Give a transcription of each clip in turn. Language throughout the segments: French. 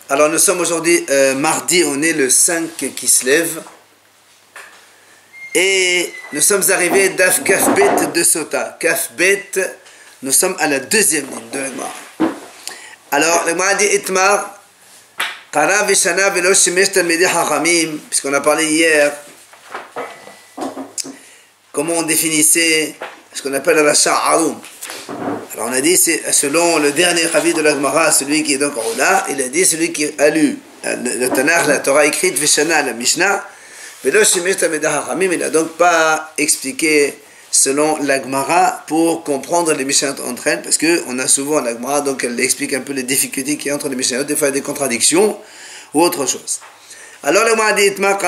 Alors nous sommes aujourd'hui mardi, on est le 5 qui se lève. Et nous sommes arrivés d'Af Kafbet de Sota. Kafbet, nous sommes à la deuxième ligne de l'Agmara. Alors l'Agmara dit Itmar, Qara v'shana v'lo shemesh talmidei hachamim, puisqu'on a parlé hier, comment on définissait ce qu'on appelle la sha'arum. Alors on a dit, c'est selon le dernier avis de l'Agmara, celui qui est donc en là, il a dit celui qui a lu le Tanakh, la Torah écrite, v'shana, la Mishnah, il n'a donc pas expliqué selon l'Agmara pour comprendre les Mishnayot entre elles, parce qu'on a souvent l'Agmara, donc elle explique un peu les difficultés qu'il y a entre les Mishnayot, des fois il y a des contradictions ou autre chose. Alors l'Agmara dit Itmar,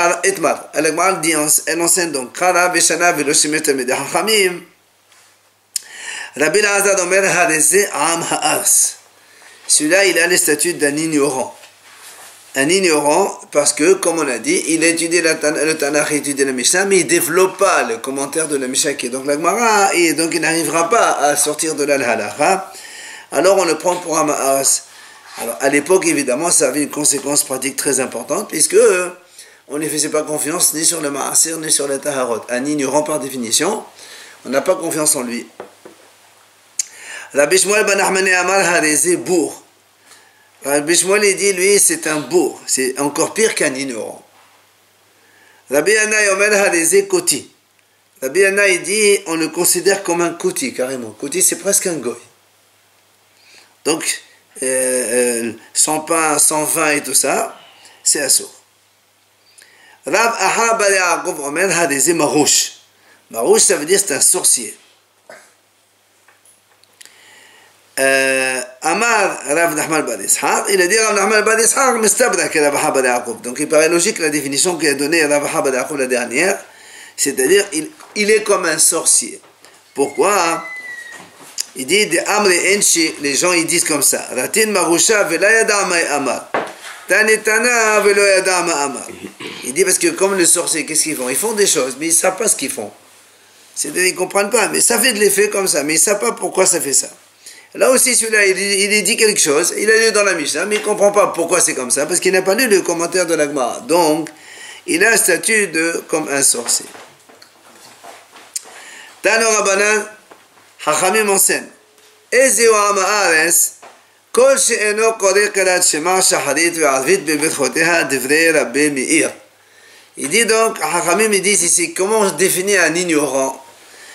l'Agmara dit, elle enseigne donc Kara v'shana v'lo shemesh talmidei hachamim. Rabbi Elazar Omer Hareze Am Ha'ars. Celui-là, il a les statuts d'un ignorant. Un ignorant, parce que, comme on a dit, il a étudié le Tanakh, il a étudié la Mishnah, mais il ne développe pas le commentaire de la Mishnah qui est donc la Gemara, et donc il n'arrivera pas à sortir de la halakha. Alors on le prend pour un ma'as. Alors à l'époque, évidemment, ça avait une conséquence pratique très importante, puisque on ne faisait pas confiance ni sur le ma'asir, ni sur le taharot. Un ignorant par définition, on n'a pas confiance en lui. Rabbi Shmuel ben Ahmane Amar Hareze Bour. Rabbi Shmuel il dit, lui, c'est un bourg, c'est encore pire qu'un ignorant. Rabbi Yana Omer Hareze Koti. Rabbi Yana il dit, on le considère comme un koti, carrément. Koti, c'est presque un goy. Donc, sans pain, sans vin et tout ça, c'est assourd. Rav Aha Bar Yaakov Omer Hareze Marouche. Marouche, ça veut dire c'est un sorcier. Amar Rav Nachman bar Ishaq, il a dit Rav Nachman bar Ishaq, Mistabrak Rav Aha bar Yaakov. Donc il paraît logique la définition qu'il a donnée Rav Aha bar Yaakov la dernière, c'est-à-dire il est comme un sorcier. Pourquoi? Il dit de Amri Enchi, les gens ils disent comme ça. Ratin Marusha vela yada ma amar. Tanetana velo yada ma amar. Il dit parce que comme les sorciers, qu'est-ce qu'ils font? Ils font des choses, mais ils ne savent pas ce qu'ils font. C'est-à-dire ils ne comprennent pas, mais ça fait de l'effet comme ça, mais ils ne savent pas pourquoi ça fait ça. Là aussi, celui-là, il dit quelque chose, il a lu dans la Mishnah, mais il ne comprend pas pourquoi c'est comme ça, parce qu'il n'a pas lu le commentaire de l'Agmara. Donc, il a un statut comme un sorcier. Tano Rabbanan, Hachamim enseigne, Ezeu Am Haaretz, Kol she'eno koreh kalat shema shacharit ve'arvit bebetchoteha divrei Rabbi Meir. Il dit donc, Hachamim, il dit ici, comment on définit un ignorant?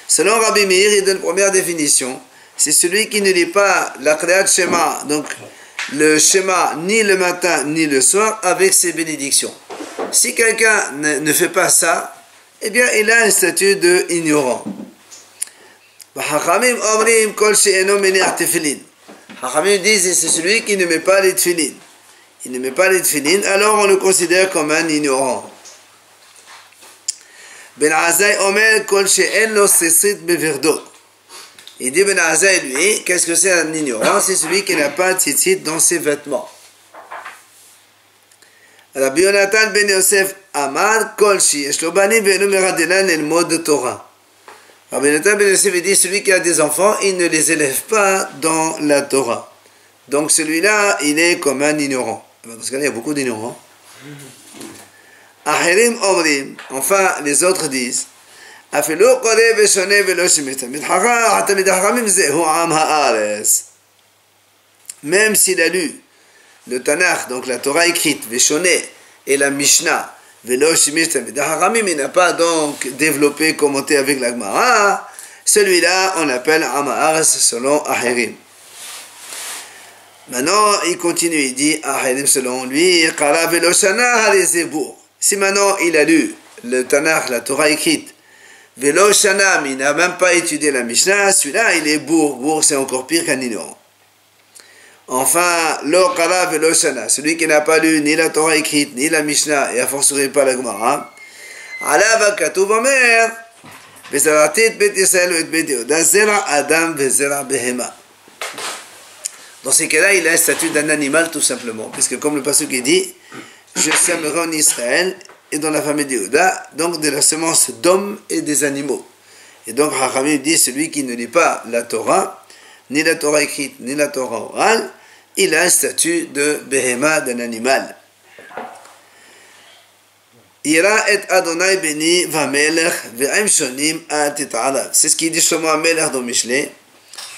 Selon Rabbi Meir, il donne une première définition. C'est celui qui ne lit pas la Kriyat Shema, donc le Shema ni le matin ni le soir avec ses bénédictions. Si quelqu'un ne fait pas ça, eh bien il a un statut de ignorant. Hachamim omrim kol she'eno meniach tefillin. Hachamim disent c'est celui qui ne met pas les tefillin. Il ne met pas les tefillin, alors on le considère comme un ignorant. Ben Azai omer kol she'en lo sesit beverdot. Il dit Ben Azai, lui, qu'est-ce que c'est un ignorant? C'est celui qui n'a pas de tzitzit dans ses vêtements. Rabbi Yonatan ben Yosef Amar Kol Sheyesh Lo Banim ve'eno meradenan elmod Torah. Rabbi Yonatan ben Yosef dit celui qui a des enfants, il ne les élève pas dans la Torah. Donc celui-là, il est comme un ignorant. Dans ce cas-là, il y a beaucoup d'ignorants. Acherim Omrim, enfin les autres disent אפילו קורא ושונה ולא שמש תלמיד חכמים זהו עם הארץ. Même s'il a lu le Tanakh, donc la Torah écrite, Veshoné, et la Mishnah, Velo Shemish Talmidei Chachamim, il n'a pas donc développé, commenté avec la Gemara, celui-là on l'appelle Am Haaretz selon Acherim. Maintenant il continue, il dit Acherim selon lui, Qara Velo Shana Hareze Bour. Si maintenant il a lu le Tanakh, la Torah écrite, Velo Shanam, il n'a même pas étudié la Mishnah, celui-là il est bourg. Bourg c'est encore pire qu'un ignorant. Enfin, Lo Qara Velo Shana, celui qui n'a pas lu ni la Torah écrite, ni la Mishnah, et a fortiori pas la Gemara, Alav Katuv Omer, Vezaratit Bet Yisrael et Bet Yehuda, Zera Adam Vezera Behema. Dans ces cas-là, il a un statut d'un animal tout simplement, puisque comme le pasuk est dit, je sèmerai en Israël, et dans la famille d'Yehuda, donc de la semence d'hommes et des animaux. Et donc Hachamim dit celui qui ne lit pas la Torah, ni la Torah écrite, ni la Torah orale, il a un statut de Behema, d'un animal. Ira et Adonai beni vamelech ve'im shonim al tita'alav. C'est ce qu'il dit Shlomo HaMelech dans Mishlei.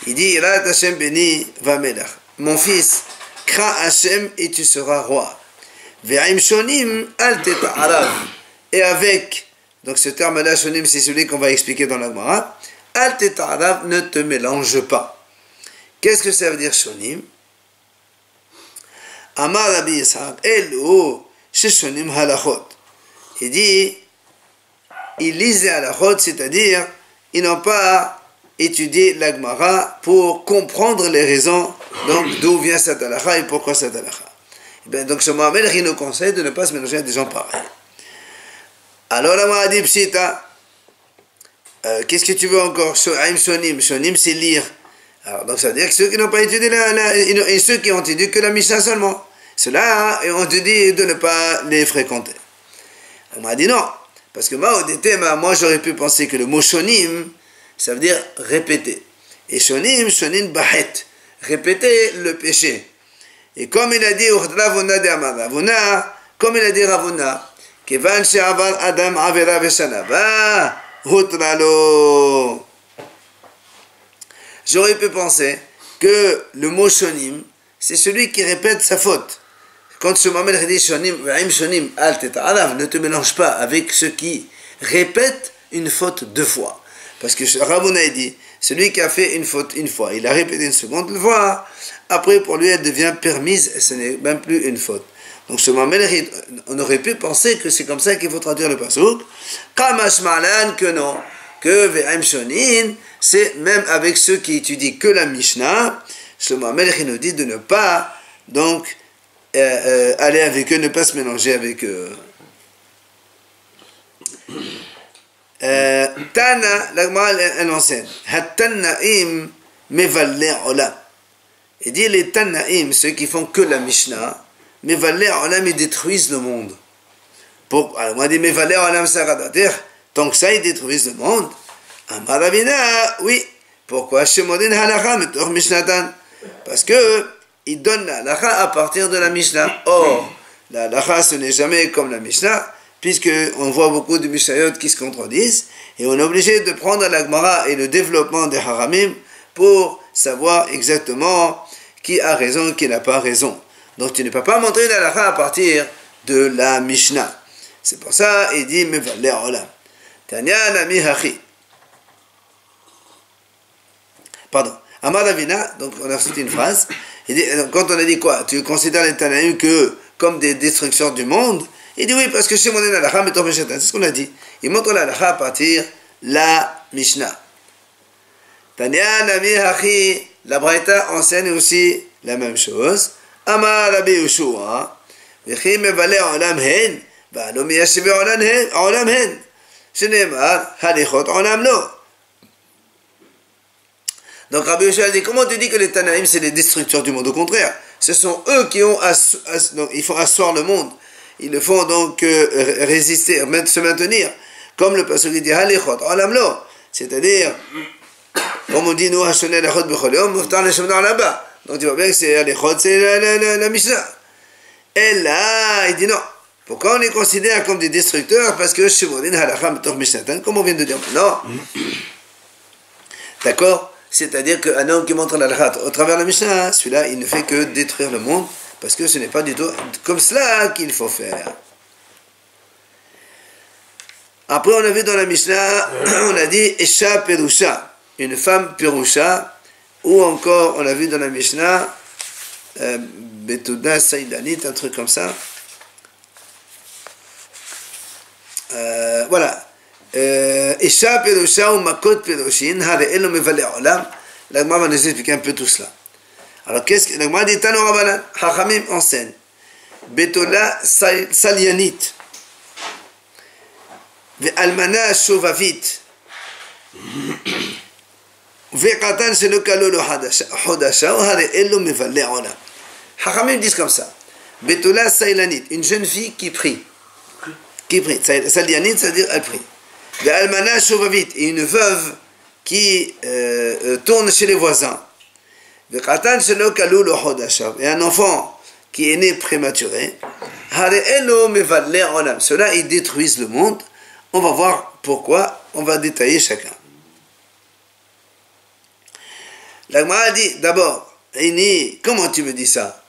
Il dit Ira et Hashem beni vamelech. Mon fils, crains Hashem et tu seras roi. Ve'im shonim al tita'alav. Et avec, donc ce terme-là, shonim, c'est celui qu'on va expliquer dans la Gemara. Al tita'alav, ne te mélange pas. Qu'est-ce que ça veut dire shonim? Amar Rabbi Yitzhak, Elu, sheshonim halachot. Il dit, ils lisent la halachot, c'est-à-dire, ils n'ont pas étudié la Gemara pour comprendre les raisons, donc d'où vient cette halakha et pourquoi cette halakha. Et bien, donc, Shlomo HaMelech, il nous conseille de ne pas se mélanger à des gens pareils. Alors, la Gemara dit, Pshita, qu'est-ce que tu veux encore? Shonim, shonim, c'est lire. Alors, donc, ça veut dire que ceux qui n'ont pas étudié et ceux qui ont étudié que la Mishnah seulement, ceux-là, on te dit de ne pas les fréquenter. On m'a dit non, parce que moi j'aurais pu penser que le mot shonim, ça veut dire répéter. Et shonim, shonim bahet, répéter le péché. Et comme il a dit Ravuna, comme il a dit Ravuna, Kevan she'avar adam avera v'shanava, hutralo. J'aurais pu penser que le mot shonim, c'est celui qui répète sa faute. Quand Shlomo HaMelech dit shonim al teta'alav, ne te mélange pas avec ceux qui répètent une faute deux fois. Parce que Ravuna dit, celui qui a fait une faute une fois, il a répété une seconde fois, après pour lui elle devient permise et ce n'est même plus une faute. Donc Shlomo HaMelech, on aurait pu penser que c'est comme ça qu'il faut traduire le pasuk. Kamash ma'lan, que non, que ve'im shonin, c'est même avec ceux qui étudient que la Mishnah, Shlomo HaMelech nous dit de ne pas donc aller avec eux, ne pas se mélanger avec eux. Tana, la Gemara elle enseigne, Hat-Tannaim mevaleh olam. Il dit les Tannaim, ceux qui font que la Mishnah, mevaleh olam, ils détruisent le monde. Alors on dit mevaleh olam saradat, tant que ça ils détruisent le monde. Amar Ravina, oui. Pourquoi Shemodin halakha metor mishnatan? Parce que il donne la halakha à partir de la Mishnah. Or, la halakha ce n'est jamais comme la Mishnah, puisqu'on voit beaucoup de Mishnayot qui se contredisent, et on est obligé de prendre la Gemara et le développement des Haramim pour savoir exactement qui a raison et qui n'a pas raison. Donc tu ne peux pas montrer la halakha à partir de la Mishnah. C'est pour ça il dit mevaleh olam. Tanya nami hachi. Pardon. Amar Ravina, donc on a cité une phrase. Il dit, quand on a dit quoi? Tu considères les Tanaïm que comme des destructeurs du monde? Il dit oui, parce que chez mon halakha metor mishnatan, c'est ce qu'on a dit. Il montre la halakha à partir la Mishnah. Tanya nami hachi, la Braïta enseigne aussi la même chose. Amar Rabbi Yoshua, v'chi mevaleh olam hen, v'alo miyashiv olam hen, shenemar halichot olam lo. Donc Rabbi Yoshua dit, comment tu dis que les Tanaïm c'est les destructeurs du monde? Au contraire, ce sont eux qui ont donc, ils font asseoir le monde. Ils le font donc résister, se maintenir. Comme le pasuk dit Halichot Olam Lo. C'est-à-dire, comme on dit nous Hashonel Halichot B'Choleom, Muftar Leshamnar là-bas. Donc tu vois bien que c'est Halichot, c'est la Mishnah. Et là, il dit non. Pourquoi on les considère comme des destructeurs? Parce que Shevodin Halakha Metor Mishnatan, comme on vient de dire. Non. D'accord? C'est-à-dire qu'un homme qui montre la halakha au travers de la Mishnah, celui-là, il ne fait que détruire le monde, parce que ce n'est pas du tout comme cela qu'il faut faire. Après, on a vu dans la Mishnah, on a dit Esha Perusha, une femme Perusha, ou encore, on a vu dans la Mishnah, Betouda Saïdanit, un truc comme ça. Voilà. Isha Perusha ou Makot Perushin, Hare'elo Mevaleh Olam. La Gemara va nous expliquer un peu tout cela. Alors, qu'est-ce que la Gemara dit? Tano Rabbanan, Chachamim enseigne. Betola Salianit. Ve'almana Shovavit. Ve'katan Shelo Kalo Lo Hodasha, Hare'elo Mevaleh Olam. Chachamim disent comme ça. Betola Salianit, une jeune fille qui prie. Qui prie. Salianit, c'est-à-dire elle prie. Almana Shovavit, et une veuve qui tourne chez les voisins. Et un enfant qui est né prématuré, cela, ils détruisent le monde. On va voir pourquoi, on va détailler chacun. La Gemara dit d'abord, comment tu me dis ça?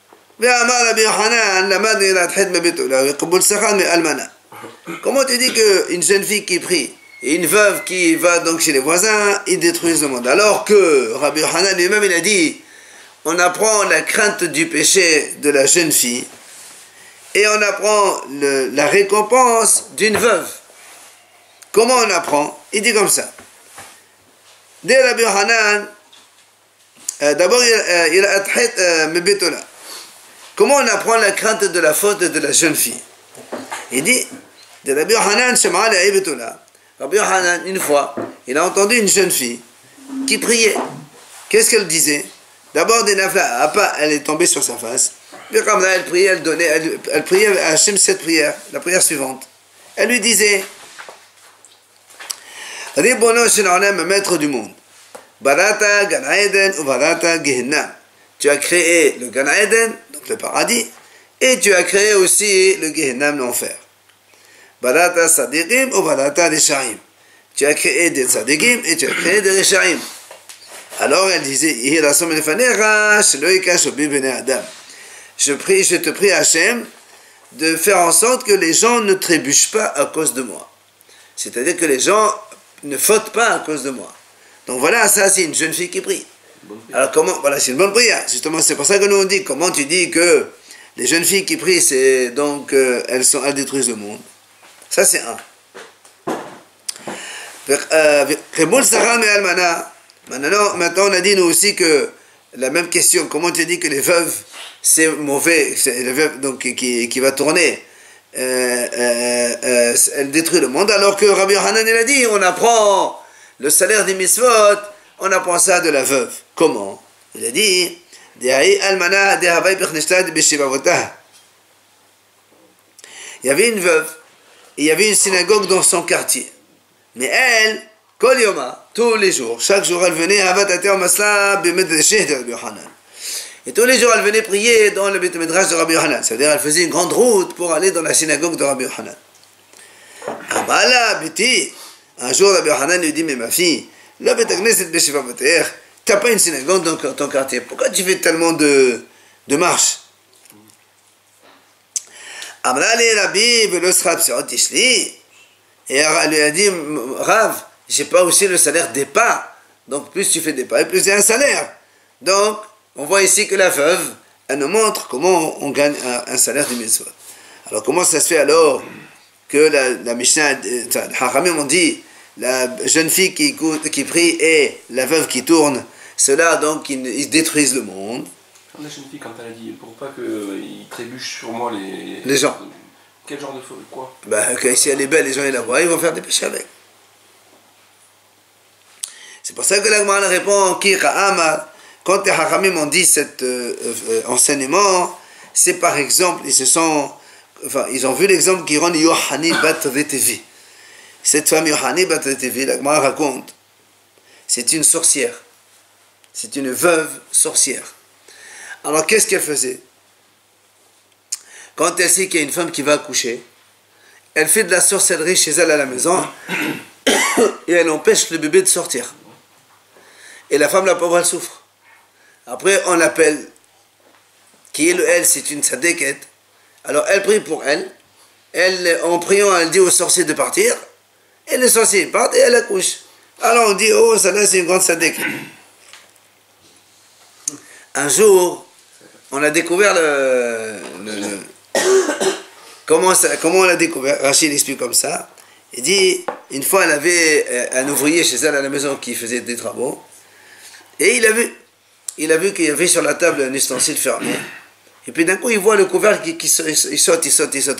Comment tu dis qu'une jeune fille qui prie et une veuve qui va donc chez les voisins, ils détruisent le monde? Alors que Rabbi Yochanan lui-même, il a dit, on apprend la crainte du péché de la jeune fille et on apprend la récompense d'une veuve. Comment on apprend? Il dit comme ça. Dès Rabbi Yochanan, d'abord, il a Mebetola. Comment on apprend la crainte de la faute de la jeune fille? Il dit, de Rabbi Yochanan, Rabbi Yochanan, une fois, il a entendu une jeune fille qui priait. Qu'est-ce qu'elle disait? D'abord, elle est tombée sur sa face. Puis comme là, elle priait, elle priait à Hachem cette prière, la prière suivante. Elle lui disait, Ribono shel olam, maître du monde, Barata Gan Eden ou Barata Gehenna. Tu as créé le Gan Eden, donc le paradis, et tu as créé aussi le Gehenna, l'enfer. Barata Sadiqim ou Barata Reshaim. Tu as créé des Sadiqim et tu as créé des Reshaim. Alors elle disait, je te prie Hachem de faire en sorte que les gens ne trébuchent pas à cause de moi. C'est-à-dire que les gens ne fautent pas à cause de moi. Donc voilà, ça c'est une jeune fille qui prie. Alors comment, voilà, c'est une bonne prière. Justement, c'est pour ça que nous on dit, comment tu dis que les jeunes filles qui prient, c'est donc elles détruisent le monde. Ça c'est un. Maintenant on a dit nous aussi que la même question, comment tu dis que les veuves c'est mauvais, c'est les veuves donc qui va tourner, elle détruit le monde, alors que Rabbi Yochanan il a dit on apprend le salaire des mitzvot, on apprend ça de la veuve. Comment? Il a dit il y avait une veuve, il y avait une synagogue dans son quartier, mais elle Kol Yoma, tous les jours, chaque jour elle venait à Avatat Masla B'Medrasheh de Rabbi Yochanan. Et tous les jours elle venait prier dans le Beit Midrash de Rabbi Yochanan. C'est-à-dire elle faisait une grande route pour aller dans la synagogue de Rabbi Yochanan. Amala Biti, un jour Rabbi Yochanan lui dit, mais ma fille, le Beit Knesset B'Shiva B'Ter, t'as pas une synagogue dans ton quartier, pourquoi tu fais tellement de marches? Amala li Rabbi V'lo Sra P'Sirot Tishli. Et elle lui a dit, Rav, j'ai pas aussi le salaire des pas. Donc plus tu fais des pas, et plus il y a un salaire. Donc, on voit ici que la veuve, elle nous montre comment on gagne un salaire de mitzvot. Alors comment ça se fait alors que la Mishnah, Hachamim ont dit, la jeune fille qui prie et la veuve qui tourne, ceux-là donc ils détruisent le monde. Comme la jeune fille quand elle a dit, pour pas qu'ils trébuchent sur moi les gens. Quel genre de feu, quoi? Si elle est belle, les gens ils la voient, ils vont faire des péchés avec. C'est pour ça que la Gemara répond, quand les Hachamim ont dit cet enseignement, c'est par exemple, ils ont vu l'exemple qui rend Yohani bat Retevi. Cette femme Yohani bat Retevi, la Gemara raconte, c'est une sorcière. C'est une veuve sorcière. Alors qu'est-ce qu'elle faisait? Quand elle sait qu'il y a une femme qui va accoucher, elle fait de la sorcellerie chez elle à la maison et elle empêche le bébé de sortir. Et la femme, la pauvre, elle souffre. Après, on l'appelle, qui est le elle, c'est une sadéquette. Alors, elle prie pour elle. Elle, en priant, elle dit au sorcier de partir. Et le sorcier part et elle accouche. Alors, on dit, oh, celle-là, c'est une grande sadéquette. Un jour, on a découvert comment on l'a découvert? Rachid explique comme ça. Il dit, une fois, elle avait un ouvrier chez elle à la maison qui faisait des travaux. Et il a vu qu'il y avait sur la table un ustensile fermé. Et puis d'un coup, il voit le couvercle qui saute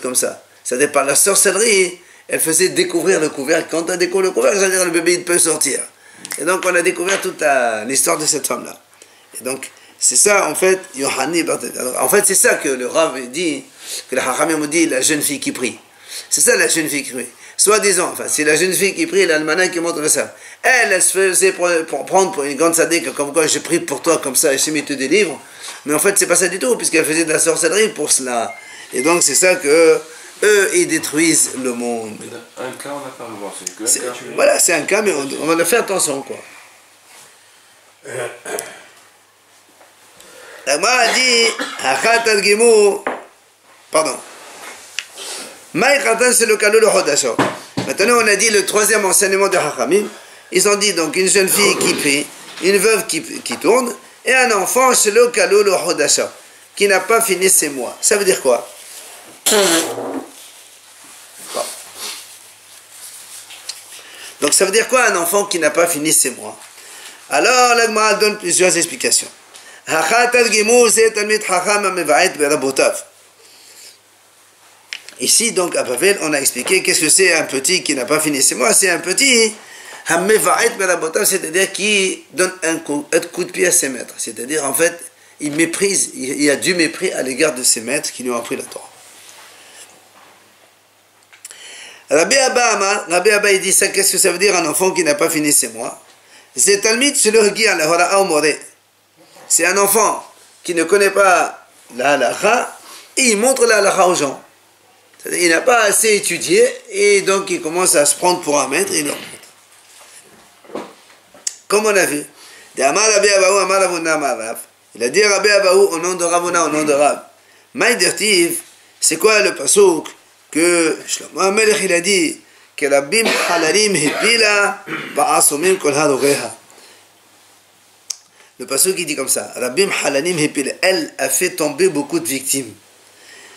comme ça. C'est-à-dire par la sorcellerie, elle faisait découvrir le couvercle. Quand on découvre le couvercle, c'est-à-dire le bébé il peut sortir. Et donc on a découvert toute l'histoire de cette femme-là. Et donc, c'est ça, en fait, Yohani. En fait, c'est ça que le Rav dit, que le Hachamim dit, la jeune fille qui prie. C'est ça la jeune fille qui prie. Soi-disant, enfin, c'est la jeune fille qui prie, l'almanach qui montre ça. Elle se faisait prendre pour une grande sadique, comme quoi je prie pour toi, comme ça, et je te délivre. Mais en fait, c'est pas ça du tout, puisqu'elle faisait de la sorcellerie pour cela. Et donc, c'est ça que eux, ils détruisent le monde. Mais dans un cas, on n'a pas à le voir, c'est que un cas. Voilà, c'est un cas, mais on va faire attention, quoi. La Gemara a dit, Hachat al-Gimou, pardon. Maï Khatan, c'est le kalou le Hodasho. Maintenant, on a dit le troisième enseignement de Hachamim. Ils ont dit donc une jeune fille qui prie, une veuve qui tourne, et un enfant, c'est le kalou le Hodasho, qui n'a pas fini ses mois. Ça veut dire quoi? Bon. Donc ça veut dire quoi un enfant qui n'a pas fini ses mois? Alors, la Gemara donne plusieurs explications. Ici, donc, à Bavel, on a expliqué qu'est-ce que c'est un petit qui n'a pas fini ses mois. C'est un petit, c'est-à-dire qui donne un coup de pied à ses maîtres. C'est-à-dire, en fait, il méprise, il y a du mépris à l'égard de ses maîtres qui lui ont appris la Torah. Rabbi Abba, il dit ça, qu'est-ce que ça veut dire un enfant qui n'a pas fini ses mois? C'est un enfant qui ne connaît pas la halakha et il montre la halakha aux gens. C'est-à-dire, il n'a pas assez étudié et donc il commence à se prendre pour un maître et il leur montre. Comme on a vu. Il a dit Rabbi Abaou au nom de Ravuna, au nom de Rav. Maïdertiv, c'est quoi le pasouk que Shlomo HaMelech il a dit que Rabbim halalim hipila ba'asumim kol hadoreha. Le pasuk qui dit comme ça, Rabbim halalim hipila, elle a fait tomber beaucoup de victimes.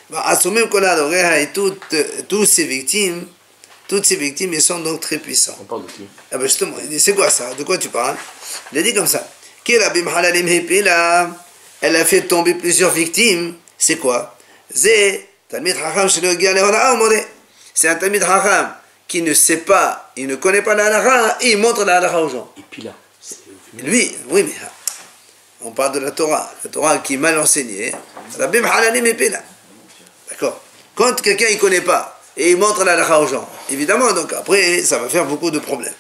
Ba'asumim kol hadoreha, et toutes ces victimes, elles sont donc très puissantes. On parle de qui? Ah ben justement, c'est quoi ça? De quoi tu parles? Il a dit comme ça, que Rabbim halalim hipila, elle a fait tomber plusieurs victimes. C'est quoi? C'est Talmid Chacham shelo yagia lehoraa umode. C'est un Talmid Chacham qui ne sait pas, il ne connaît pas la halakha, et il montre la halakha aux gens. Et puis là, Lui, oui, mais on parle de la Torah qui est mal enseignée. Rabbim halalim hipila. D'accord? Quand quelqu'un il ne connaît pas, et il montre la halakha aux gens, évidemment, donc après, ça va faire beaucoup de problèmes.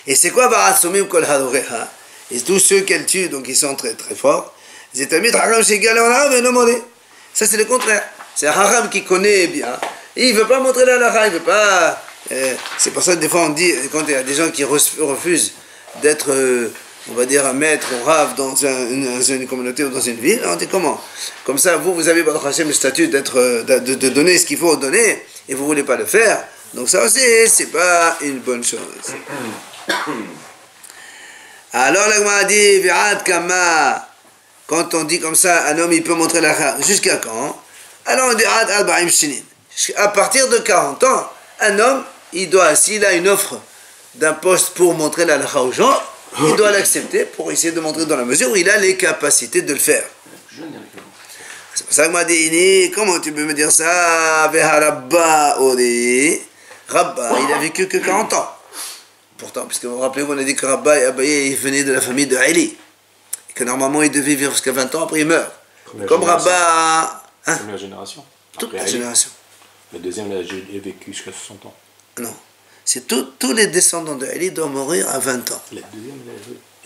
Et c'est quoi Ba'asumim kol hadoreha? Et tous ceux qu'elle tue, donc ils sont très très forts. C'est Talmid Chacham shelo yagia lehoraa umode. Ça c'est le contraire. C'est un haram qui connaît bien. Et il ne veut pas montrer la halakha, il ne veut pas... c'est pour ça que des fois on dit, quand il y a des gens qui refusent d'être, on va dire, un maître ou rave dans une communauté ou dans une ville, on dit comment? Comme ça, vous avez votre Hashem le statut de donner ce qu'il faut donner, et vous ne voulez pas le faire. Donc ça aussi, c'est pas une bonne chose. Alors la Gemara dit, Vi'ad kama, quand on dit comme ça, un homme il peut montrer la halakha, jusqu'à quand? Alors on dit, Ad arba'im shinin. À partir de 40 ans, un homme, il doit, s'il a une offre d'un poste pour montrer la halakha aux gens, il doit l'accepter pour essayer de montrer dans la mesure où il a les capacités de le faire. C'est pour ça que m'a dit, comment tu peux me dire ça? Rabba, il a vécu que 40 ans. Pourtant, puisque vous vous rappelez, on a dit que Rabba et Abaye venaient de la famille de Eli. Et que normalement, il devait vivre jusqu'à 20 ans, après il meurt. Comme Rabba... Hein? Première génération. Toute la génération. Le deuxième, il a vécu jusqu'à 60 ans. Non. C'est tous les descendants de Eli doivent mourir à 20 ans. Le deuxième,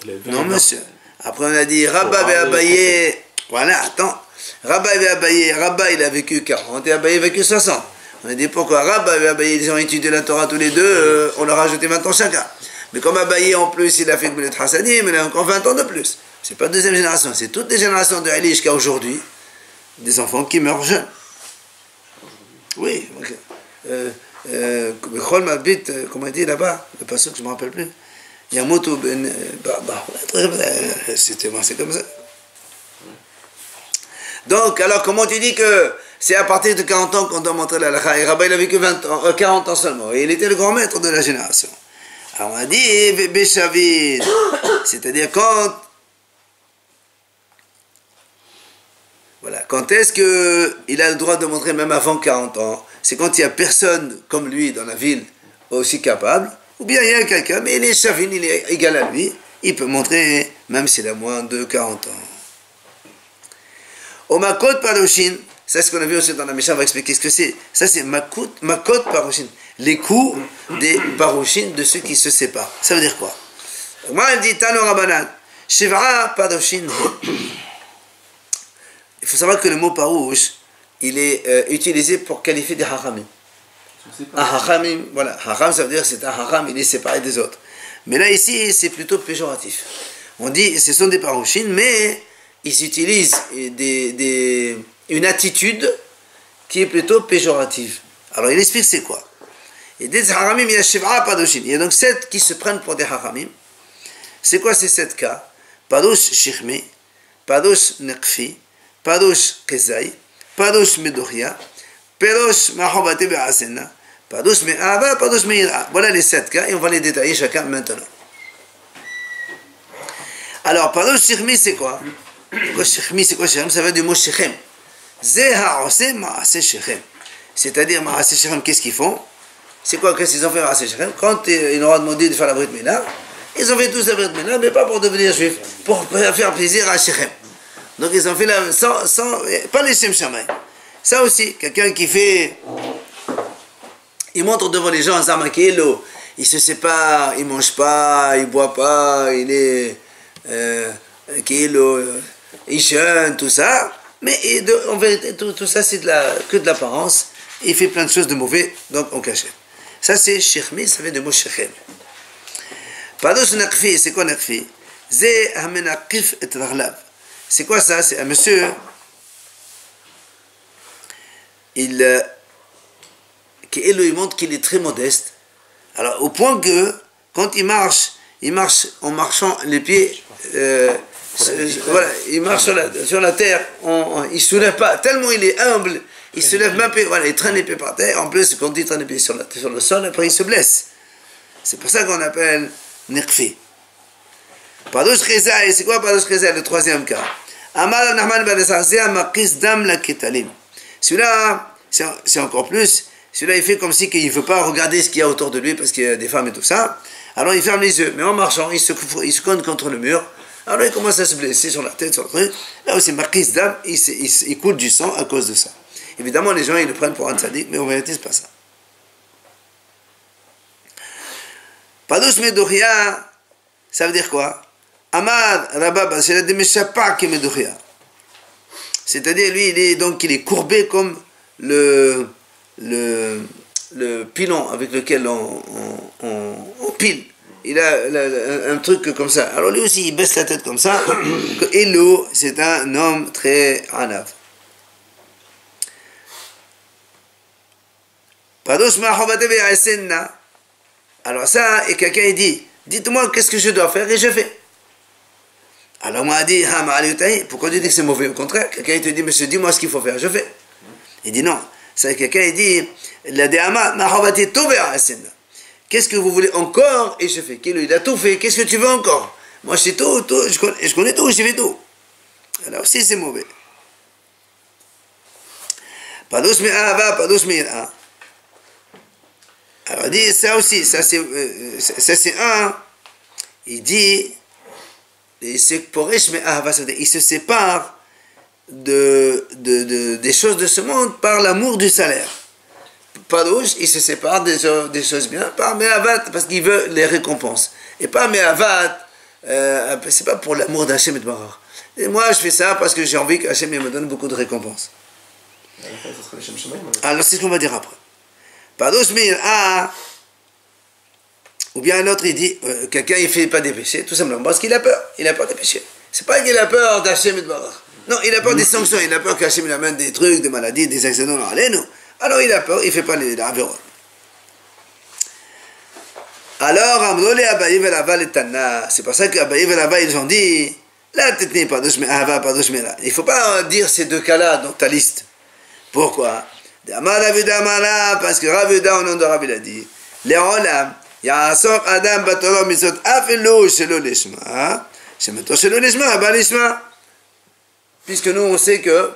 il a 20 ans. Non, monsieur. Après, on a dit Rabba et Abaye. Voilà, attends. Rabba et Abaye. Rabba, il a vécu 40 et Abaye a vécu 60. On a dit pourquoi Rabba et Abaye, ils ont étudié la Torah tous les deux, on leur a ajouté 20 ans chacun. Mais comme Abaye, en plus, il a fait Goulet Hassanim, il a encore 20 ans de plus. C'est pas deuxième génération, c'est toutes les générations de Eli jusqu'à aujourd'hui. Des enfants qui meurent jeunes. Oui. Chol Mabit, comment il dit là-bas, le passage que je ne me rappelle plus. Yamoto ben... c'est comme ça. Donc, alors, comment tu dis que c'est à partir de 40 ans qu'on doit montrer la halakha? Et Rabba, il a vécu 40 ans seulement. Et il était le grand maître de la génération. Alors, on a dit, Béchavid, c'est-à-dire quand... Voilà. Quand est-ce qu'il a le droit de montrer même avant 40 ans? C'est quand il n'y a personne comme lui dans la ville aussi capable, ou bien il y a quelqu'un, mais il est chavin, il est égal à lui, il peut montrer même s'il a moins de 40 ans. Au Makot Padoshin, c'est ce qu'on a vu aussi dans la Mishnah, on va expliquer ce que c'est. Ça, c'est makot parushin. Les coups des parushin de ceux qui se séparent. Ça veut dire quoi? Moi, elle dit Tano Rabanan, Shiv'a parushin. Il faut savoir que le mot parouche, il est utilisé pour qualifier des haramim. Un haramim, voilà, haram, ça veut dire que c'est un haram, il est séparé des autres. Mais là, ici, c'est plutôt péjoratif. On dit, ce sont des parouchines, mais ils utilisent une attitude qui est plutôt péjorative. Alors, il explique c'est quoi. Il dit, haramim, il y a shiv'a parouchines. Il y a donc 7 qui se prennent pour des haramim. C'est quoi ces 7 cas? Parouch shikhmi, parouch neqfi, parouch kezai, parouch medoria, parouch mahobate be'asena, parouch me'ava, parouch me'ira. Voilà les 7 cas et on va les détailler chacun maintenant. Alors, parouch shikhmi, c'est quoi? Shikhmi, c'est quoi? Shikhmi, ça vient du mot shikhem. Ze ha'ose ma'ase shikhem. C'est-à-dire, ma'ase shikhem, qu'est-ce qu'ils font? C'est quoi? Qu'est-ce qu'ils ont fait ma'ase shikhem? Quand ils leur ont demandé de faire la brit mila, ils ont fait tous la brit mila, mais pas pour devenir juifs, pour faire plaisir à shikhem. Donc ils ont fait la, sans pas les Shem Shammai. Ça aussi, quelqu'un qui fait, il montre devant les gens en Zamakelo, il se sépare, il mange pas, il boit pas, il est il jeûne, tout ça. Mais en vérité, tout ça c'est que de l'apparence. Il fait plein de choses de mauvais, donc on cache. Ça c'est Shechmi, ça vient du mot Shechem. Pados Nakfi, c'est quoi Nakfi? Zé Hamenakif et Raglav. C'est quoi ça? C'est un monsieur, il montre qu'il est très modeste. Alors, au point que, quand il marche en marchant les pieds, voilà, il marche sur la terre, il ne soulève pas, tellement il est humble, il se lève même, voilà, il traîne les pieds par terre. En plus, quand il traîne les pieds sur le sol, après il se blesse. C'est pour ça qu'on appelle Nekfi. Padosh Khezai, c'est quoi Padosh Khezai, le troisième cas? Amar Nahman ben Esarsia Makis Dam la Ketalim. Celui-là, c'est encore plus. Celui-là, il fait comme si il ne veut pas regarder ce qu'il y a autour de lui parce qu'il y a des femmes et tout ça. Alors il ferme les yeux. Mais en marchant, il se cogne contre le mur. Alors il commence à se blesser sur la tête, sur le truc. Là aussi, Makis Dam, il coule du sang à cause de ça. Évidemment, les gens, ils le prennent pour un sadique, mais en vérité, c'est pas ça. Padosh Medoria, ça veut dire quoi? Amad Rababa, c'est la Demeshapa qui est Medoria. C'est-à-dire, lui, il est courbé comme le pilon avec lequel on pile. Il a un truc comme ça. Alors lui aussi, il baisse la tête comme ça. Elo, c'est un homme très anav. Padosh Mahobate Be'asenna. Alors ça, et quelqu'un il dit, dites-moi qu'est-ce que je dois faire et je fais. Alors moi, il dit, pourquoi tu dis que c'est mauvais? Au contraire, quelqu'un il te dit, monsieur, dis-moi ce qu'il faut faire, je fais. Il dit non. C'est quelqu'un il dit, la déama mahobate tobe'asenna. Qu'est-ce que vous voulez encore? Et je fais. Il a tout fait. Qu'est-ce que tu veux encore? Moi, je sais tout, je connais tout, je fais tout. Alors, si c'est mauvais. Padosh me'ava, padosh me'ira. Alors, il dit, ça aussi, ça c'est un. Il dit, il se sépare des choses de ce monde par l'amour du salaire. Parouche, il se sépare des choses bien, par Me'avat, parce qu'il veut les récompenses. Et pas Me'avat, c'est pas pour l'amour d'Hachem et de Barar. Et moi, je fais ça parce que j'ai envie qu'Hachem me donne beaucoup de récompenses. Alors, c'est ce qu'on va dire après. Parouche Me'ira, ou bien un autre, il dit, quelqu'un, il fait pas des péchés, tout simplement, parce qu'il a peur. Il a peur des péchés. C'est pas qu'il a peur d'Hachem et de Barar. Non, il a peur des sanctions, il a peur qu'Hachem lui amène des trucs, des maladies, des accidents dans l'aléno. Alors il a peur, il ne fait pas les avérones. Alors, Amroli Abaye Velava le Tana, c'est pour ça qu'Abaye Velava ils ont dit, là, t'es pas de Shme'ava, pas de Shme'la. Il ne faut pas dire ces deux cas-là dans ta liste. Pourquoi? Parce que Ravuda, au nom de Rav, il a dit, les Olam, Ya'asok Adam Batoro Misot Afelo Shelo Lishma, Shemeto Shelo Lishma, Balishma. Puisque nous, on sait que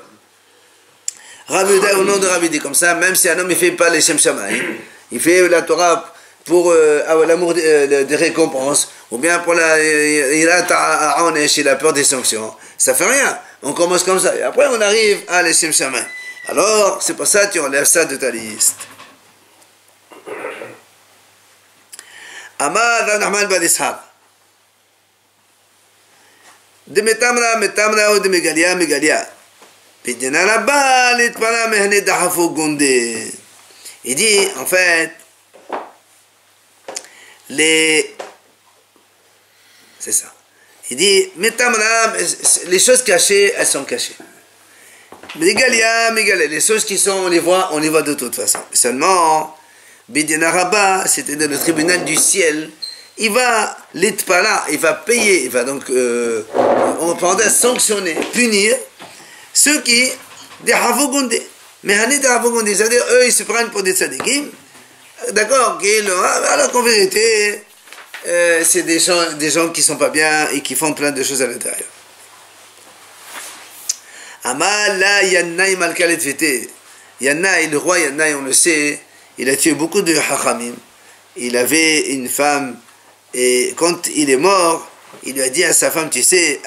Ravuda, au nom de Rav, dit comme ça, même si un homme ne fait pas les Shem Shammai, il fait la Torah pour l'amour des récompenses, ou bien pour il a peur des sanctions, ça fait rien. On commence comme ça, et après on arrive à les Shem Shammai. Alors, c'est pour ça que tu enlèves ça de ta liste. Amar Rav Nachman ben Ishaq. De metamra ou de megalia. Pidina Rabba litpala mehne dahafu gonde. Il dit, en fait, c'est ça. Il dit, les choses cachées, elles sont cachées. Megalia, les choses qui sont, on les voit de toute façon. Seulement, Bidina Rabba, c'est-à-dire le tribunal du ciel, il va l'itpala, il va payer, il va donc, on peut sanctionner, punir ceux qui, des havogondé. Mais c'est-à-dire eux, ils se prennent pour des tzadikim, d'accord, alors qu'en vérité, c'est des gens qui sont pas bien et qui font plein de choses à l'intérieur. Amala Yannaï Malkalet Fete. Yannaï, le roi Yannaï, on le sait, il a tué beaucoup de hachamim. Il avait une femme, et quand il est mort, il lui a dit à sa femme, tu sais,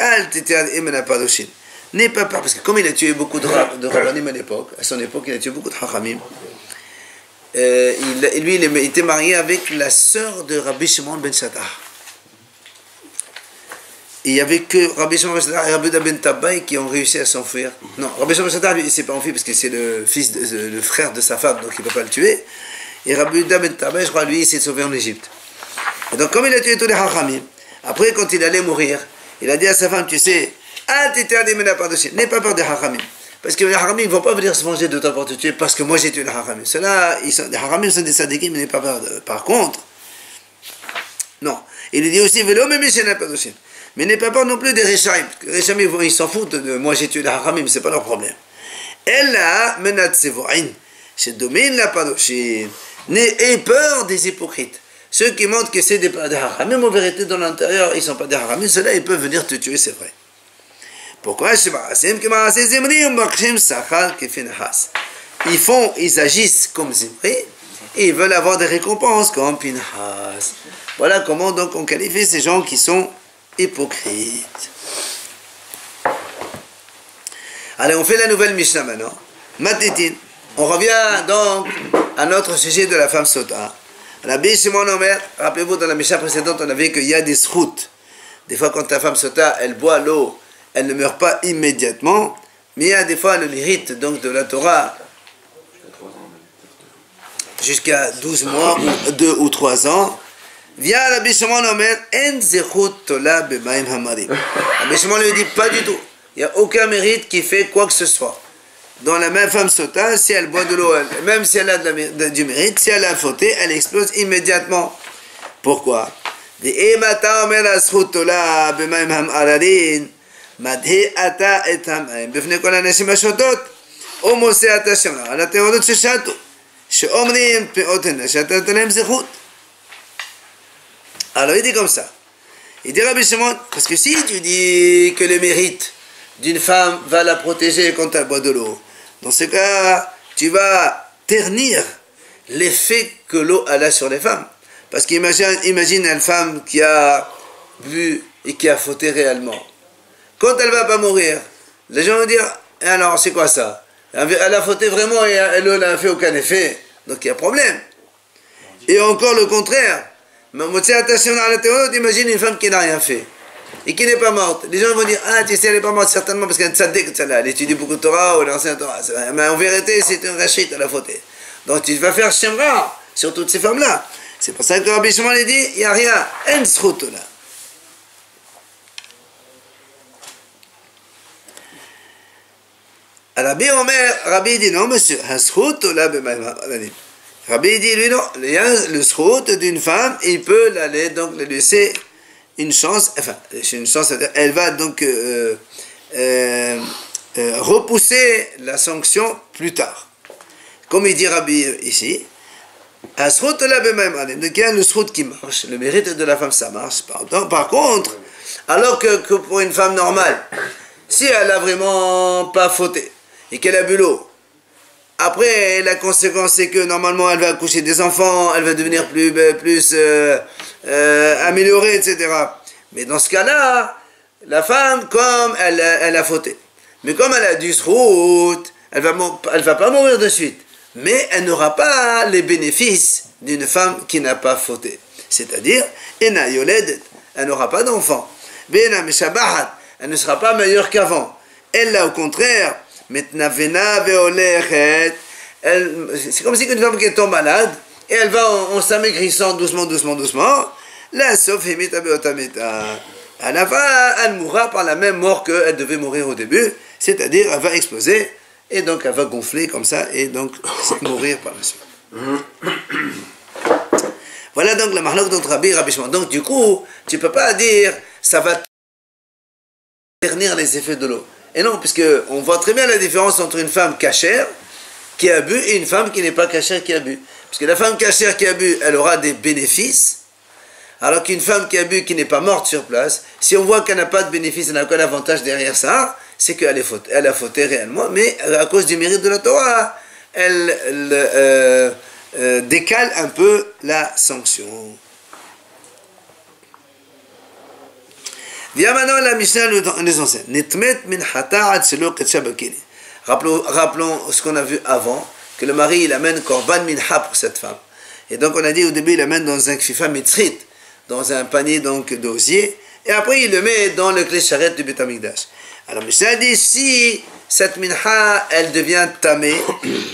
n'aie pas peur, parce que comme il a tué beaucoup de rabbanim à son époque, il a tué beaucoup de hachamim. Lui, il était marié avec la sœur de Rabbi Shimon ben Shattah. Il n'y avait que Rabbi Shimon ben Shattah et Rabbi Yehuda ben Tabbaï qui ont réussi à s'enfuir. Non, Rabbi Shimon ben Shattah, lui, il ne s'est pas enfui parce que c'est le frère de sa femme, donc il ne peut pas le tuer. Et Rabbi Yehuda ben Tabbaï, je crois, lui, il s'est sauvé en Égypte. Et donc, comme il a tué tous les hachamim, après, quand il allait mourir, il a dit à sa femme, tu sais, n'aie pas peur des hachamim. Parce que les hachamim ne vont pas venir se venger de toi pour te tuer parce que moi j'ai tué les hachamim. Ceux-là, les hachamim sont des sadikim, mais n'aie pas peur. Par contre, non. Il lui dit aussi, mais n'aie pas peur non plus des Rechaim. Les Rechaim, ils s'en foutent de moi j'ai tué les hachamim, c'est pas leur problème. Elle a menat sevorin, chez domine la padoshim. N'aie peur des hypocrites. Ceux qui montrent que c'est des hachamim, en vérité, dans l'intérieur, ils ne sont pas des hachamim, ceux-là, ils peuvent venir te tuer, c'est vrai. Pourquoi ils agissent comme Zimri et ils veulent avoir des récompenses comme Pinhas. Voilà comment donc on qualifie ces gens qui sont hypocrites. Allez, on fait la nouvelle Mishnah maintenant. Matitin. On revient donc à notre sujet de la femme sota. Rabbi Shimon Omer, rappelez-vous dans la Mishnah précédente, on a vu qu'il y a des sroutes. Des fois quand la femme sota, elle boit l'eau, elle ne meurt pas immédiatement, mais il y a des fois le mérite donc de la Torah jusqu'à 12 mois, 2 ou 3 ans. Vient Rabbi Shimon Omer, en zechut tola b'maim hamarim. Rabbi Shimon lui dit pas du tout. Il n'y a aucun mérite qui fait quoi que ce soit. Dans la même femme sota, si elle boit de l'eau, même si elle a du mérite, si elle a fauté, elle explose immédiatement. Pourquoi? Ve'emata omer azchut tola b'maim hamarim. מדהה אתה את המים בפני כל הנשים השותות ומוסע את השמלה על הטהורות ששתו שאומרים פאות הנה שתת להם זכות. Alors il dit comme ça, il dit Rabbi Shimon, parce que si tu dis que le mérite d'une femme va la protéger quand elle boit de l'eau, dans ce cas tu vas ternir l'effet que l'eau a sur les femmes, parce qu'imagine une femme qui a bu et qui a fauté réellement. Quand elle ne va pas mourir, les gens vont dire, alors c'est quoi ça? Elle a fauté vraiment et elle n'a fait aucun effet, donc il y a problème. Et encore le contraire, imagine une femme qui n'a rien fait et qui n'est pas morte. Les gens vont dire, ah tu sais elle n'est pas morte certainement parce qu'elle elle étudie beaucoup de Torah ou elle enseigne la Torah. Mais en vérité c'est un rachid, elle a fauté. Donc tu vas faire shemra sur toutes ces femmes-là. C'est pour ça que Rabbi Shimon lui dit, il n'y a rien, en zchut là. Rabbi dit non, monsieur, Rabbi dit lui non, le srout d'une femme, il peut l'aller donc le laisser une chance, enfin, une chance, elle va donc repousser la sanction plus tard. Comme il dit Rabbi ici, donc il y a le srout qui marche, le mérite de la femme ça marche. Par contre, alors que pour une femme normale, si elle n'a vraiment pas fauté, et qu'elle a bu l'eau. Après, la conséquence, c'est que normalement, elle va accoucher des enfants, elle va devenir plus améliorée, etc. Mais dans ce cas-là, la femme, comme elle a fauté, mais comme elle a du srout, elle va pas mourir de suite, mais elle n'aura pas les bénéfices d'une femme qui n'a pas fauté. C'est-à-dire, Ena Yoledet, elle n'aura pas d'enfant. Bena Meshabahat, elle ne sera pas meilleure qu'avant. Elle, là, au contraire, Metnavena Veolechet, c'est comme si une femme qui tombe malade, et elle va en s'amaigrissant doucement, la sauf à la fin, elle mourra par la même mort qu'elle devait mourir au début, c'est-à-dire elle va exploser, et donc elle va gonfler comme ça, et donc mourir par la suite. Voilà donc la mahlok d'entre Rabbi et Rabbi Shimon. Donc du coup, tu ne peux pas dire ça va ternir les effets de l'eau. Et non, puisque on voit très bien la différence entre une femme cachère qui a bu et une femme qui n'est pas cachère qui a bu. Parce que la femme cachère qui a bu, elle aura des bénéfices, alors qu'une femme qui a bu, qui n'est pas morte sur place, si on voit qu'elle n'a pas de bénéfice, elle n'a aucun avantage derrière ça, c'est qu'elle a fauté réellement, mais à cause du mérite de la Torah, elle décale un peu la sanction. Viens maintenant la Mishnah nous enseigne. Rappelons ce qu'on a vu avant, que le mari il amène korban minha pour cette femme. Et donc on a dit au début il amène dans un kfifa mitzrit, dans un panier donc d'osier, et après il le met dans le clé charrette du Beth Amikdash. Alors Mishnah dit si cette minha elle devient tamée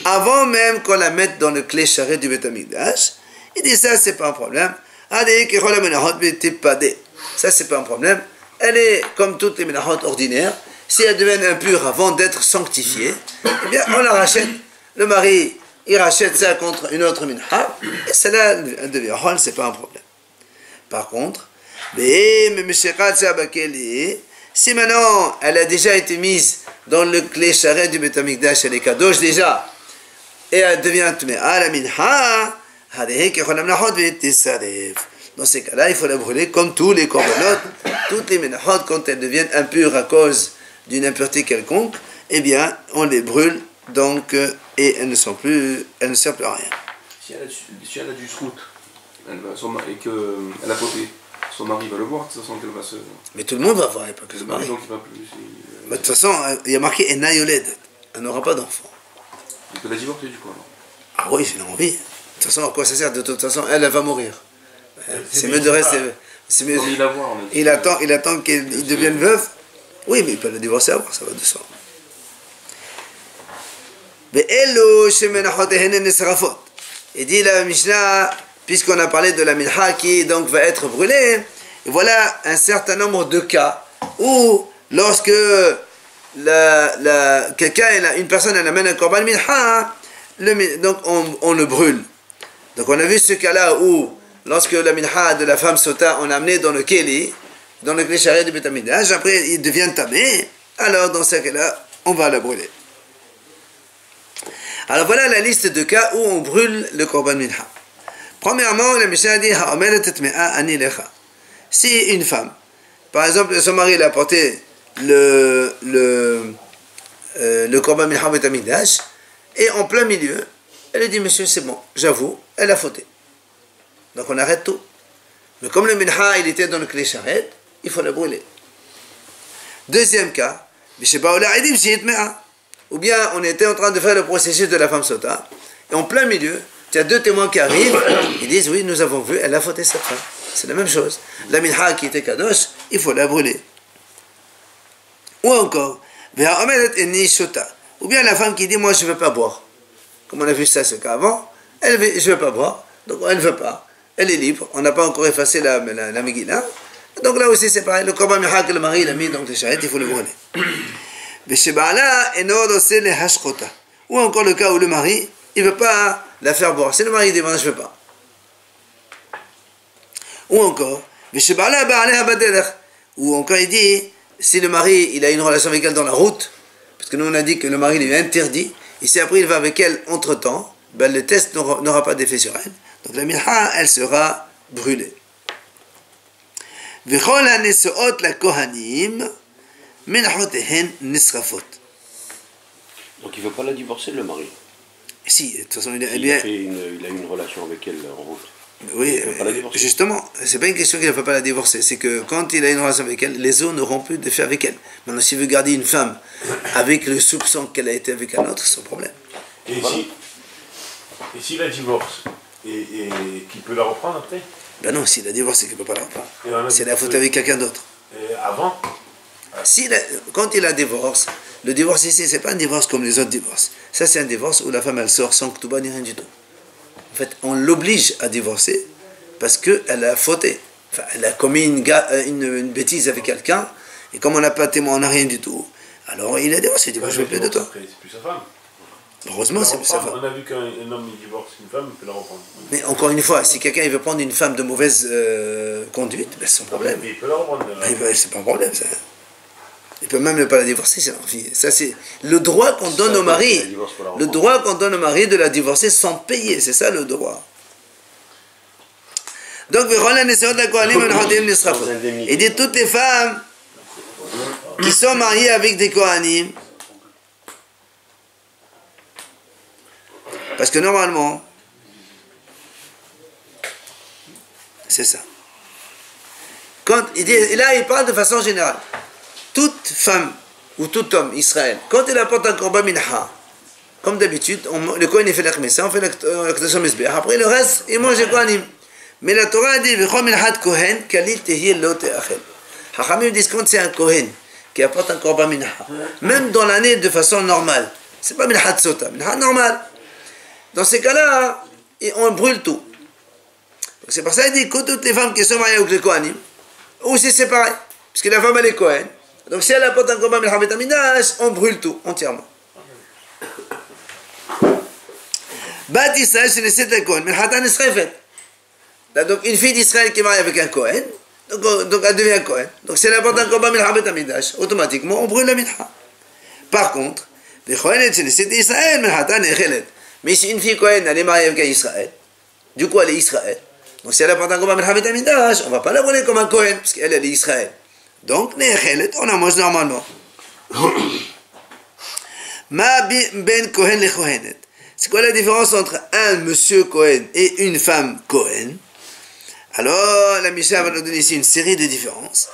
avant même qu'on la mette dans le clé charrette du Beth Amikdash, il dit ça c'est pas un problème. Ça c'est pas un problème. Elle est comme toutes les minahot ordinaires. Si elles deviennent impures avant d'être sanctifiées, eh bien on la rachète. Le mari, il rachète ça contre une autre minha, et celle-là, elle devient hol, c'est pas un problème. Par contre, si maintenant elle a déjà été mise dans le clé charrette du Beth Amikdash, elle est kadosh déjà, et elle devient tmea la minha, dans ces cas-là, il faut la brûler comme tous les korbanot, toutes les minahot, quand elles deviennent impures à cause d'une impureté quelconque, eh bien, on les brûle, donc, et elles ne servent plus à rien. Si elle a du srout, et qu'elle a fauté, son mari va le voir, de toute façon qu'elle va se... Mais tout le monde va voir, et pas que le mari. Donc il va plus... Mais de toute façon, il y a marqué Ena Yoled, elle n'aura pas d'enfant. Il peut la divorcer du coup alors. Ah oui, j'ai envie. De toute façon, à quoi ça sert? De toute façon, elle va mourir. C'est mieux de rester... C'est mieux. Il attend qu'il devienne veuf. Oui, mais il peut le divorcer avant, ça va de soi. Il dit la Mishnah, puisqu'on a parlé de la minha qui donc va être brûlée, et voilà un certain nombre de cas où lorsque une personne elle amène un korban minha, donc on le brûle. Donc on a vu ce cas-là où lorsque la minha de la femme sota, on a amené dans le keli, dans le clé charrette du Beth Amikdash, après il devient tamé, alors dans ce cas-là, on va le brûler. Alors voilà la liste de cas où on brûle le korban minha. Premièrement, la Mishnah dit si une femme, par exemple, son mari a apporté le korban minha Beth Amikdash, et en plein milieu, elle lui dit monsieur, c'est bon, j'avoue, elle a fauté. Donc on arrête tout. Mais comme le minha il était dans le clé charrette, il faut le brûler. Deuxième cas, ou bien on était en train de faire le processus de la femme sota, et en plein milieu, il y a deux témoins qui arrivent, ils disent oui, nous avons vu, elle a fauté cette femme. C'est la même chose. La minha qui était kadosh, il faut la brûler. Ou encore, ou bien la femme qui dit moi je ne veux pas boire. Comme on a vu ça ce cas avant, je ne veux pas boire, donc elle ne veut pas. Elle est libre, on n'a pas encore effacé la Megillah. Donc là aussi c'est pareil, le korban minha que le mari l'a mis dans les charrettes, il faut le brûler. Ou encore le cas où le mari, il ne veut pas la faire boire. C'est le mari qui dit, je ne veux pas. Ou encore, ou encore il dit, si le mari, il a une relation avec elle dans la route, parce que nous on a dit que le mari lui est interdit, et si après il va avec elle entre-temps, ben le test n'aura pas d'effet sur elle. Donc la minha, elle sera brûlée. Donc il ne veut pas la divorcer, le mari. Si, de toute façon, il a eu une relation avec elle en route. Oui, Il ne peut pas la divorcer. justement, c'est pas une question qu'il ne peut pas la divorcer, c'est que quand il a une relation avec elle, les autres n'auront plus de fait avec elle. Maintenant, s'il veut garder une femme avec le soupçon qu'elle a été avec un autre, c'est son problème. Et si la divorce, et qu'il peut la reprendre après? Ben non, s'il a divorcé, il ne peut pas la reprendre. Et on a C'est dit la faute que- avec quelqu'un d'autre. Avant? Quand il a divorce, le divorce ici, c'est pas un divorce comme les autres divorces. Ça, c'est un divorce où la femme, elle sort sans ktouba ni rien du tout. En fait, on l'oblige à divorcer parce qu'elle a fauté. Enfin, elle a commis une bêtise avec quelqu'un, et comme on n'a pas de témoin, on n'a rien du tout. Alors il a divorcé, il dit, moi, je veux plus de toi. Après, c'est plus sa femme. Heureusement, c'est sa femme. On a vu qu'un homme il divorce une femme, il peut la reprendre. Mais encore une fois, si quelqu'un il veut prendre une femme de mauvaise conduite, ben, c'est son problème. Mais il peut la reprendre. C'est pas un problème, ça. Il peut même ne pas la divorcer, c'est l'envie. Ça, c'est le droit qu'on donne au mari. Le droit qu'on donne au mari de la divorcer sans payer, c'est ça le droit. Donc, il dit toutes les femmes qui sont mariées avec des Kohanim, parce que normalement, c'est ça. Quand il dit, et là, il parle de façon générale. Toute femme ou tout homme, Israël, quand il apporte un korban mincha, comme d'habitude, le Kohen il fait la kmessa, on fait l'akdasha mizbeach, après le reste, il mange les Kohanim. Mais la Torah dit, v'chol minchat Kohen, kalil tehil lo te'achel. Hachamim disent, quand c'est un Kohen qui apporte un korban mincha, même dans l'année de façon normale, c'est pas minchat sota, minchat normal. Dans ces cas-là, on brûle tout. C'est pour ça qu'il dit que toutes les femmes qui sont mariées avec les Kohanim, ou c'est séparé, parce que la femme elle est Kohen. Donc si elle apporte un korban mincha bet hamikdash, on brûle tout entièrement. Bat Israël, c'est le Kohen, minchatan nisrefet. Donc une fille d'Israël qui est mariée avec un Kohen, donc elle devient Kohen. Donc si elle apporte un korban mincha bet hamikdash, automatiquement on brûle la mincha. Par contre, les Kohen, c'est Israël, minchatan nechelet. Mais si une fille Kohen, elle est mariée avec un Israël, du coup elle est Israël. Donc si elle apporte un korban mincha bet hamikdash, on ne va pas la brûler comme un Kohen, parce qu'elle est Israël. Donc, on la mange normalement. Ma ben Kohen le Kohenet. C'est quoi la différence entre un monsieur Kohen et une femme Kohen? Alors, la Mishnah va nous donner ici une série de différences.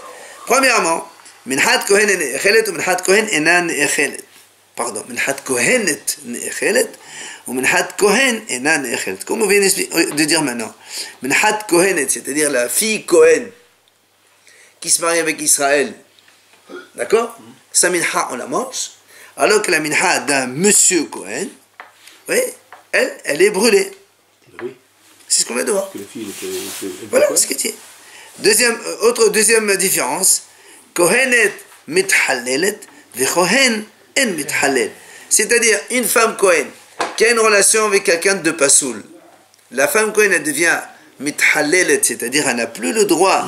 Premièrement, Minhat Kohen ne'echelet ou Minhat Kohen enan ne'echelet. Pardon, Minhat Kohenet ne'echelet ou Minhat Kohen enan ne'echelet. Comme on vient de dire maintenant, Minhat Kohenet, c'est-à-dire la fille Kohen, qui se marie avec Israël, d'accord? Sa mincha, on la mange, alors que la mincha d'un monsieur Cohen, oui, elle est brûlée. Oui. C'est ce qu'on vient de voir. Que la fille était Voilà ce qu'il dit. Deuxième différence, Kohenet mithallelet, ve Kohen en mithallel. C'est-à-dire, une femme Cohen qui a une relation avec quelqu'un de Pasoul, la femme Cohen, elle devient mithallelet, c'est-à-dire, elle n'a plus le droit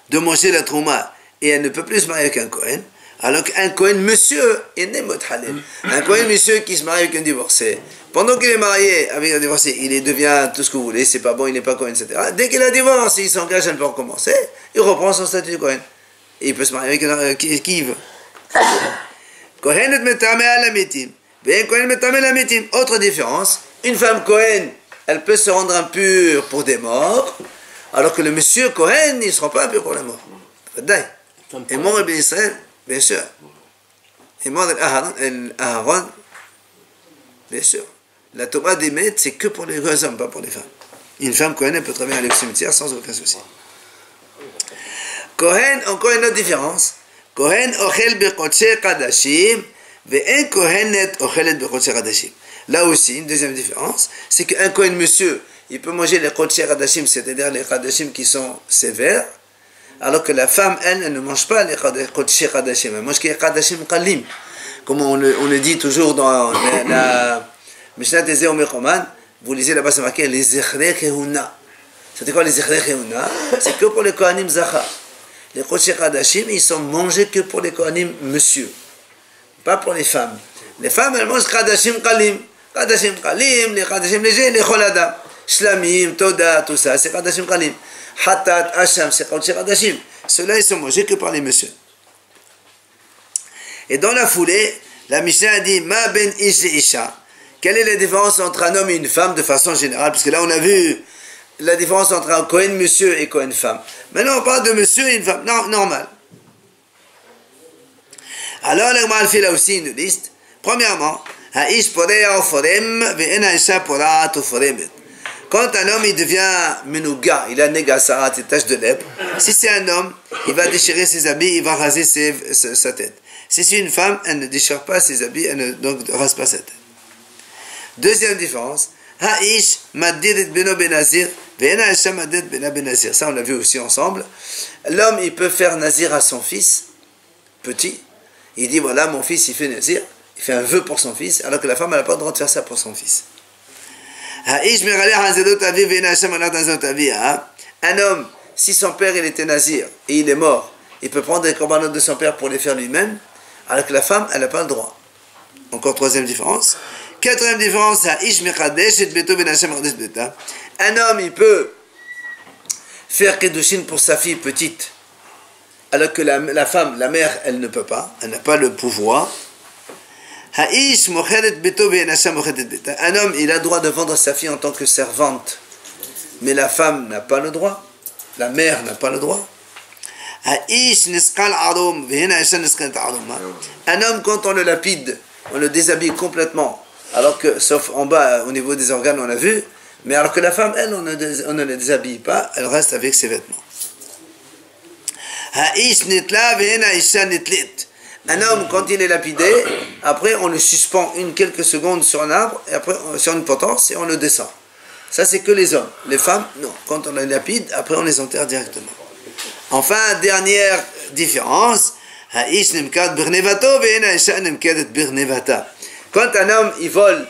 de manger la trouma, et elle ne peut plus se marier avec un Kohen, alors qu'un Kohen monsieur est né mothalel. Un Kohen monsieur qui se marie avec un divorcé, pendant qu'il est marié avec un divorcé, il devient tout ce que vous voulez, c'est pas bon, il n'est pas Kohen, etc. Dès qu'il a divorcé, il s'engage à ne pas recommencer, il reprend son statut de Kohen. Et il peut se marier avec qui il veut. Kohen et metame à la mitim. Bien Kohen metame la mitim. Autre différence, une femme Kohen, elle peut se rendre impure pour des morts, alors que le monsieur Cohen, il ne sera pas impur pour la mort. Et mort et bien Israël, bien sûr. Et mort Aaron, bien sûr. La Torah des maîtres, c'est que pour les hommes, pas pour les femmes. Une femme Cohen, elle peut travailler aller au cimetière sans aucun souci. Cohen, encore une autre différence. Cohen ochel bekotshe kadashim, ve'en Kohenet ochelet bekotshe kadashim. Là aussi, une deuxième différence, c'est qu'un Kohen monsieur, il peut manger les Kodesh Hadashim, c'est-à-dire les Hadashim qui sont sévères, alors que la femme, elle ne mange pas les Kodesh Hadashim, elle mange les Hadashim Kalim. Comme on le dit toujours dans la Mishnah Tezeh Omer Choman, vous lisez là-bas, c'est marqué les Zechrei Kehuna. C'était quoi les Zechrei Kehuna? C'est que pour les Kohanim Zachar. Les Kodesh Hadashim, ils sont mangés que pour les Kohanim monsieur, pas pour les femmes. Les femmes, elles mangent Hadashim Kalim. Hadashim Kalim, les Hadashim légers, les Choladam. Shlamim, Toda, tout ça, c'est Hadashim Kalim. Hatat, Hacham, c'est Hadashim. Ceux-là, ils sont mangés que par les messieurs. Et dans la foulée, la Mishnah a dit Ma ben ish et isha. Quelle est la différence entre un homme et une femme de façon générale? Parce que là, on a vu la différence entre un Cohen monsieur et Cohen femme. Maintenant, on parle de monsieur et une femme. Non, normal. Alors, la Gemara fait là aussi une liste. Premièrement, Ha'ish porea ou forem, ve'en ha'isha porat ou foremet. Quand un homme il devient menouga, il a négasarat, une tache de lèpre, si c'est un homme, il va déchirer ses habits, il va raser sa tête. Si c'est une femme, elle ne déchire pas ses habits, elle ne donc, rase pas sa tête. Deuxième différence, Ha'ish maddidet beno benazir, ve'ena ha'isha maddidet bena benazir. Ça, on l'a vu aussi ensemble. L'homme, il peut faire nazir à son fils, petit. Il dit, voilà, mon fils, il fait nazir, il fait un vœu pour son fils, alors que la femme, elle n'a pas le droit de faire ça pour son fils. Un homme, si son père il était nazir et il est mort, il peut prendre les corbanotes de son père pour les faire lui-même, alors que la femme, elle n'a pas le droit. Encore troisième différence. Quatrième différence, un homme, il peut faire kedushin pour sa fille petite, alors que la femme, la mère, elle ne peut pas, elle n'a pas le pouvoir. Un homme, il a le droit de vendre sa fille en tant que servante, mais la femme n'a pas le droit, la mère n'a pas le droit. Un homme, quand on le lapide, on le déshabille complètement, alors que, sauf en bas, au niveau des organes, on a vu, mais alors que la femme, elle, on ne la déshabille pas, elle reste avec ses vêtements. Un homme, quand il est lapidé, après on le suspend quelques secondes sur un arbre, et après sur une potence, et on le descend. Ça, c'est que les hommes. Les femmes, non. Quand on les lapide, après on les enterre directement. Enfin, dernière différence, quand un homme, il vole,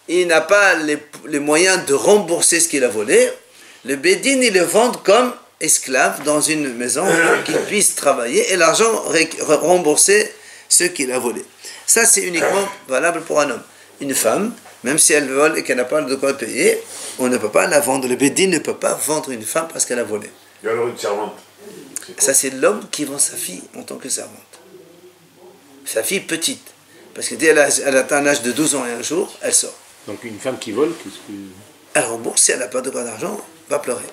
il n'a pas les moyens de rembourser ce qu'il a volé, le bédine, il le vend comme esclave dans une maison pour qu'il puisse travailler et l'argent rembourser ce qu'il a volé. Ça, c'est uniquement valable pour un homme. Une femme, même si elle vole et qu'elle n'a pas de quoi payer, on ne peut pas la vendre. Le bédine ne peut pas vendre une femme parce qu'elle a volé. Et alors une servante? Ça, c'est l'homme qui vend sa fille en tant que servante. Sa fille petite. Parce que dès qu'elle atteint l'âge de 12 ans et un jour, elle sort. Donc une femme qui vole, qu'est-ce que... Elle rembourse, si elle n'a pas de quoi d'argent, va pleurer.